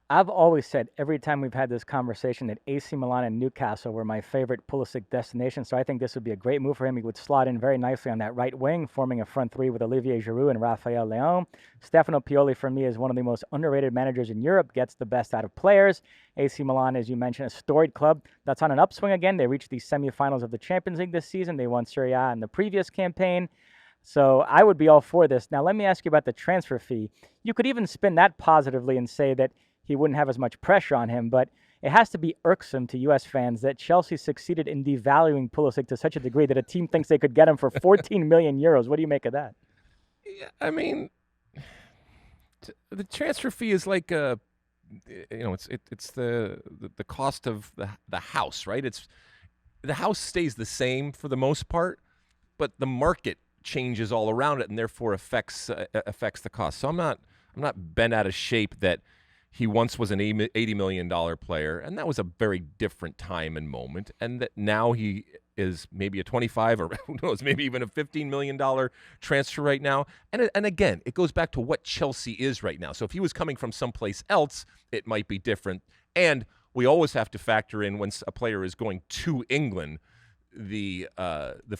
I've always said every time we've had this conversation that AC Milan and Newcastle were my favorite Pulisic destinations. So I think this would be a great move for him. He would slot in very nicely on that right wing, forming a front three with Olivier Giroud and Rafael Leão. Stefano Pioli, for me, is one of the most underrated managers in Europe, gets the best out of players. AC Milan, as you mentioned, a storied club that's on an upswing again. They reached the semifinals of the Champions League this season. They won Serie A in the previous campaign. So I would be all for this. Now, let me ask you about the transfer fee. You could even spin that positively and say that he wouldn't have as much pressure on him, but it has to be irksome to U.S. fans that Chelsea succeeded in devaluing Pulisic to such a degree that a team thinks they could get him for 14 million euros. What do you make of that? Yeah, I mean, the transfer fee is like it's the cost of the house, right? The house stays the same for the most part, but the market changes all around it, and therefore affects the cost. So I'm not bent out of shape that he once was an $80 million player, and that was a very different time and moment, and that now he is maybe a 25 or who knows, maybe even a $15 million transfer right now. And again, it goes back to what Chelsea is right now. So if he was coming from someplace else, it might be different. And we always have to factor in when a player is going to England, the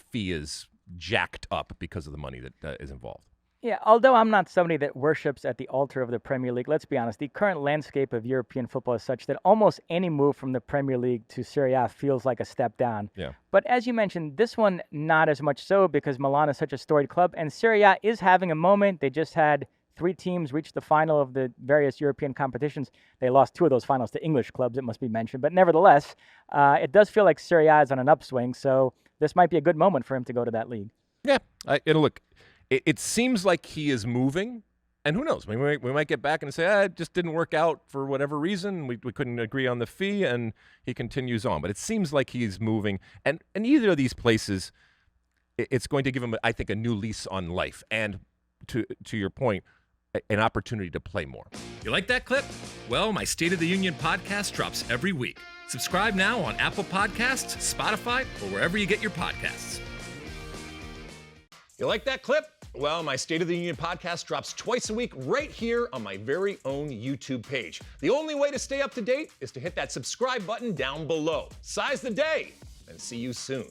fee is jacked up because of the money that is involved. Yeah, although I'm not somebody that worships at the altar of the Premier League, let's be honest, the current landscape of European football is such that almost any move from the Premier League to Serie A feels like a step down. Yeah. But as you mentioned, this one not as much so because Milan is such a storied club, and Serie A is having a moment. They just had 3 teams reach the final of the various European competitions. They lost 2 of those finals to English clubs, it must be mentioned. But nevertheless, it does feel like Serie A is on an upswing, so this might be a good moment for him to go to that league. Yeah, It seems like he is moving, and who knows? We might get back and say, it just didn't work out for whatever reason. We couldn't agree on the fee, and he continues on. But it seems like he's moving, and either of these places, it's going to give him, I think, a new lease on life, and to your point, an opportunity to play more. You like that clip? Well, my State of the Union podcast drops every week. Subscribe now on Apple Podcasts, Spotify, or wherever you get your podcasts. You like that clip? Well, my State of the Union podcast drops twice a week right here on my very own YouTube page. The only way to stay up to date is to hit that subscribe button down below. Size the day, and see you soon.